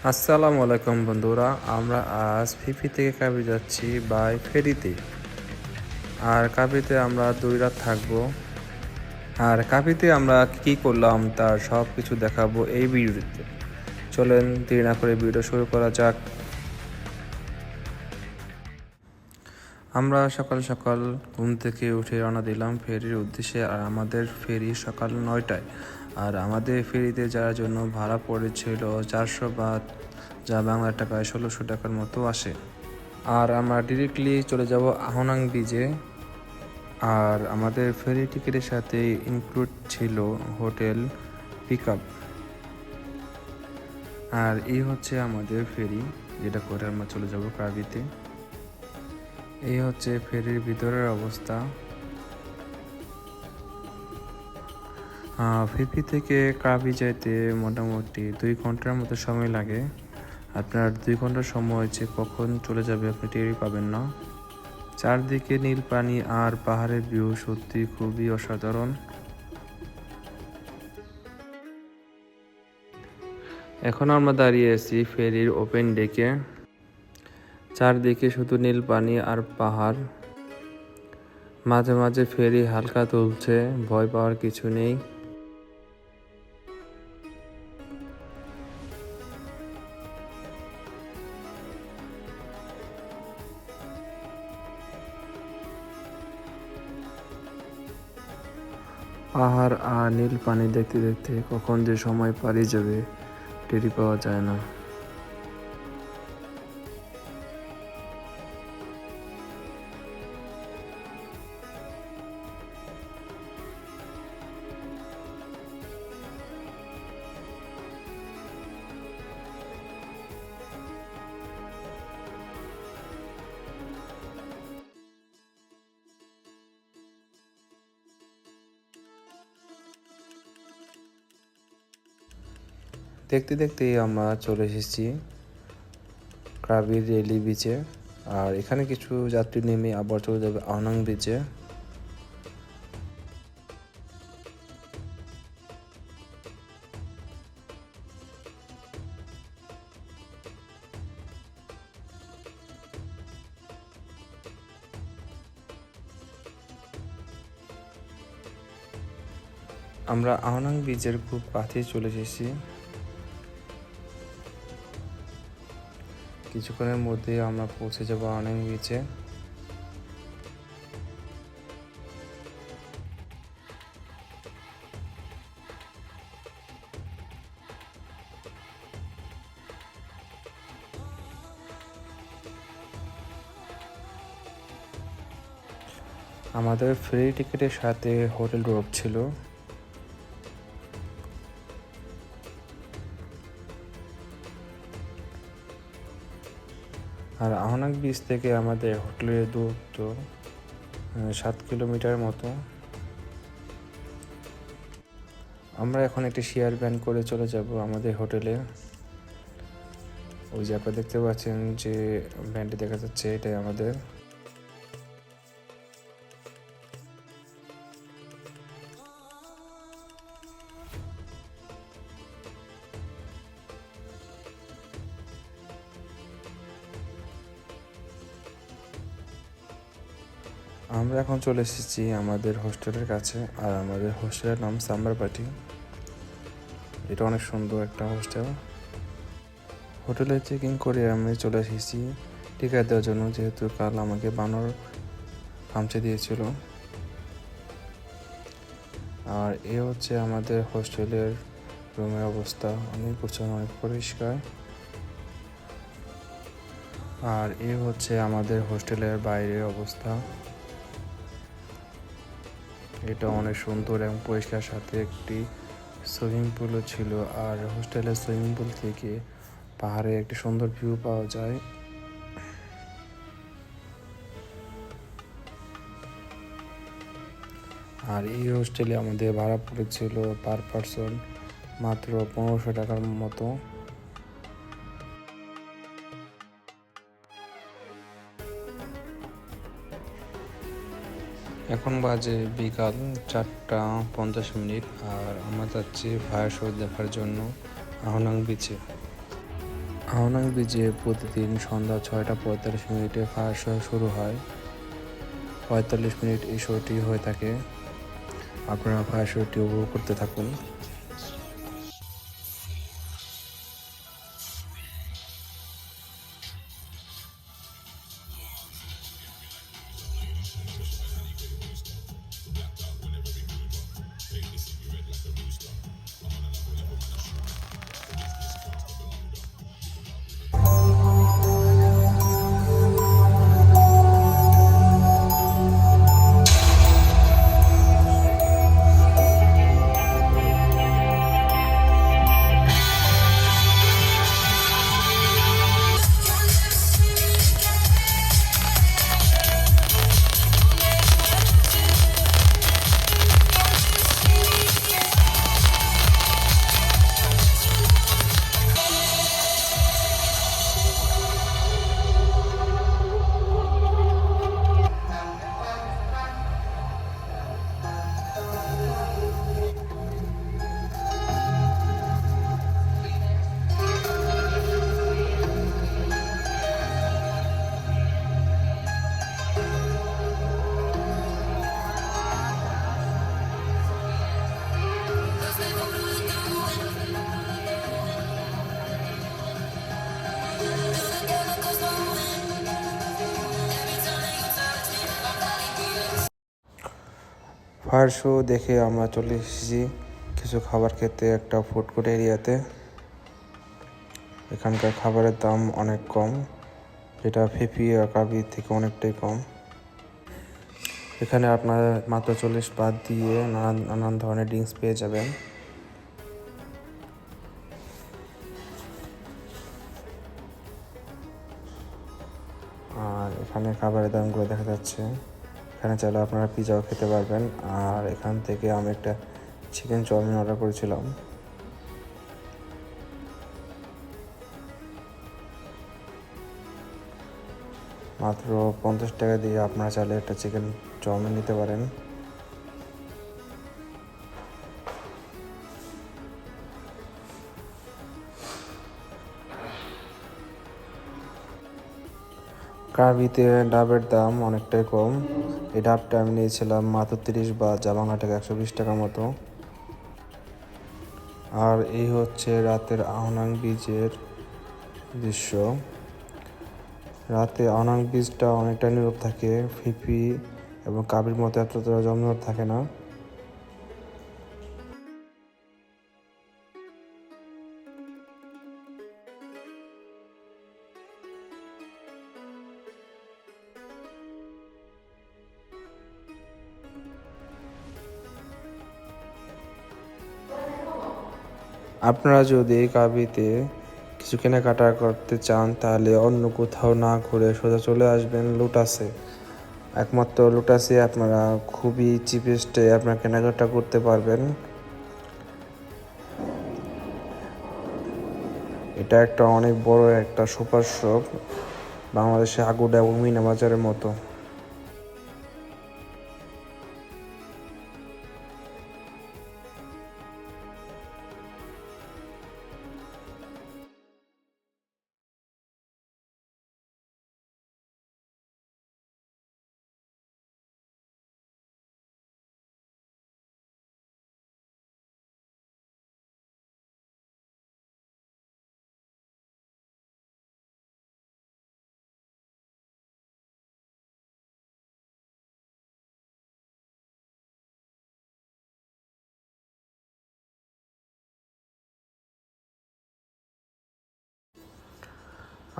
আসসালামু আলাইকুম বন্ধুরা, আমরা আজ ফিফি থেকে কাবি যাচ্ছি বাই ফেরিতে। আর কাবিতে আমরা 2 রাত থাকবো। আর কাবিতে আমরা কি করলাম তার সব কিছু দেখাবো এই ভিডিওতে। চলেন দেরি না করে ভিডিও শুরু করা যাক। আমরা সকাল সকাল ঘুম থেকে উঠে রওনা দিলাম ফেরির উদ্দেশ্যে। আর আমাদের ফেরি সকাল 9টায়। আর আমাদের ফেরিতে যাওয়ার জন্য ভাড়া পড়েছিল 400 বাত, যা বাংলা টাকায় 1600 টাকার মতো আসে। আর আমরা ডিরেক্টলি চলে যাব আহনাং বিচে। আর আমাদের ফেরি টিকিটের সাথে ইনক্লুড ছিল হোটেল পিক আপ। আর এই হচ্ছে আমাদের ফেরি, যেটা করে আমরা চলে যাব কাবিতে। এই হচ্ছে ফেরির ভিতরের অবস্থা। ফিফি থেকে কাবি যাইতে মোটামুটি 2 ঘন্টার মতো সময় লাগে। আপনার 2 ঘন্টার সময় যে কখন চলে যাবে আপনি টেরই পাবেন না। চারদিকে নীল পানি আর পাহাড়ের ভিউ সত্যি খুবই অসাধারণ। এখন আমরা দাঁড়িয়ে আছি ফেরির ওপেন ডেকে। চারদিকে শুধু নীল পানি আর পাহাড়। মাঝে মাঝে ফেরি হালকা তুলছে, ভয় পাওয়ার কিছু নেই। পাহাড় আর নীল পানি দেখতে দেখতে কখন যে সময় পালিয়ে যাবে টেরি পাওয়া যায় না। দেখতে দেখতেই আমরা চলে এসেছি কাবির রেলি বিচে। আর এখানে কিছু যাত্রী নেমে আবার চলে যাবে আহনাং বিচে। আমরা আহনাং বিচের খুব কাছে চলে এসেছি। কিছুক্ষণের মধ্যে আমরা পৌঁছে যাবো আহনাং বিচে। আমাদের ফ্রি টিকিটের সাথে হোটেল রুম ছিল। আর আহনাং বিচ থেকে আমাদের হোটেলের দূরত্ব 7 কিলোমিটার মতো। আমরা এখন একটি শেয়ার ভ্যান করে চলে যাব আমাদের হোটেলে। ওই যে আপনারা দেখতে পাচ্ছেন যে ভ্যানটি দেখা যাচ্ছে, এটাই আমাদের। আমরা এখন চলে এসেছি আমাদের হোস্টেলের কাছে। আর আমাদের হোস্টেলের নাম সাম্বার পার্টি। এটা অনেক সুন্দর একটা হোস্টেল। হোটেলে চেক ইন করে আমি চলে এসেছি টিকা দেওয়ার জন্য, যেহেতু কাল আমাকে বানর কামচে দিয়েছিল। আর এ হচ্ছে আমাদের হোস্টেলের রুমের অবস্থা, অনেক গোছানো, অনেক পরিষ্কার। আর এ হচ্ছে আমাদের হোস্টেলের বাইরের অবস্থা। এটা অনেক সুন্দর এবং পরিষ্কার, সাথে একটি সুইমিং পুলও ছিল। আর হোস্টেলের সুইমিং পুল থেকে পাহাড়ে একটি সুন্দর ভিউ পাওয়া যায়। আর এই হোস্টেলে আমাদের ভাড়া পড়েছিল পার পারসন মাত্র 1500 টাকার মতো। এখন বাজে বিকাল 4টা 50 মিনিট। আর আমরা যাচ্ছি ফায়ার শো দেখার জন্য আহনাং বিচে। আহনাং ব্রিজে প্রতিদিন সন্ধ্যা 6:45 ফায়ার শো শুরু হয়। 45 মিনিট এই শোটি হয়ে থাকে। আপনারা ফায়ার শোটি উপভোগ করতে থাকুন। ফায়ার শো দেখে আমরা চলে এসেছি কিছু খাবার খেতে একটা ফুড কোর্ট এরিয়াতে। এখানকার খাবারের দাম অনেক কম, যেটা ফিফি আর কাবির থেকে অনেকটাই কম। এখানে আপনার মাত্র 40 বাত দিয়ে নানান ধরনের ড্রিঙ্কস পেয়ে যাবেন। আর এখানে খাবারের দামগুলো দেখা যাচ্ছে। এখানে চাইলে আপনারা পিজাও খেতে পারবেন। আর এখান থেকে আমি একটা চিকেন চাউমিন অর্ডার করেছিলাম। মাত্র 50 টাকা দিয়ে আপনারা চাইলে একটা চিকেন চাউমিন নিতে পারেন। কাবিতে ডাবের দাম অনেকটাই কম। এই ডাবটা আমি নিয়েছিলাম মাত্র 30 বাত, যা বাংলা টাকা 120 টাকার মতো। আর এই হচ্ছে রাতের আহনাং ব্রিজের দৃশ্য। রাতে আহনাং ব্রিজটা অনেকটা নীরব থাকে। ফিফি এবং কাবির মতো এতটা জমজমাট থাকে না। আপনারা যদি কাবিতে কিছু কেনাকাটা করতে চান তাহলে অন্য কোথাও না ঘুরে সোজা চলে আসবেন লোটাসে। একমাত্র লোটাসে আপনারা খুবই চিপেস্টে আপনারা কেনাকাটা করতে পারবেন। এটা একটা অনেক বড় একটা সুপার শপ, বাংলাদেশে আগুডা এবং মিনা বাজারের মতো।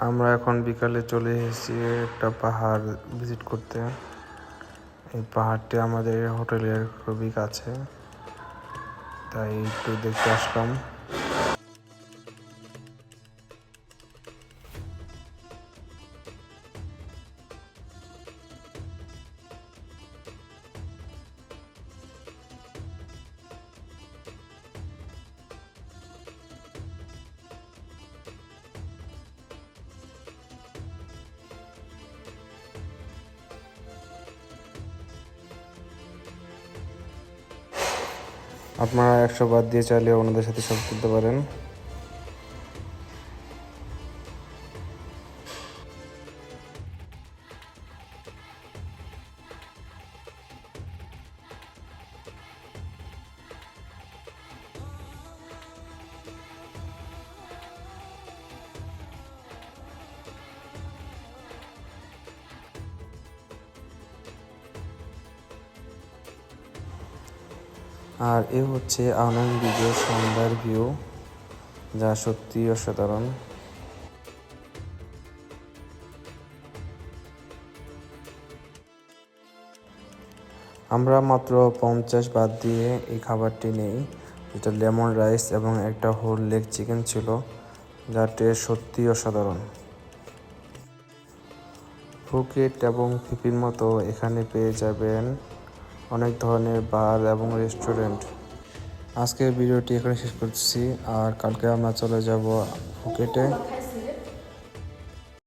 আমরা এখন বিকালে চলে এসেছি একটা পাহাড় ভিজিট করতে। এই পাহাড়টি আমাদের হোটেলের খুবই কাছে, তাই একটু দেখতে আসলাম। আপনারা 100 বাত দিয়ে চাইলে ওনাদের সাথে সব করতে পারেন। আর এ হচ্ছে আনন্দ বিজয় সন্ধ্যার ভিউ, যা সত্যি অসাধারণ। আমরা মাত্র 50 বাদ দিয়ে এই খাবারটি নেই, যেটা লেমন রাইস এবং একটা হোল লেগ চিকেন ছিল, যা টেস্ট সত্যি অসাধারণ। ফুকেট এবং ফিফির মতো এখানে পেয়ে যাবেন অনেক ধরনের বার এবং রেস্টুরেন্ট। আজকের ভিডিওটি এখানে শেষ করছি, আর কালকে আমরা চলে যাব ফুকেটে।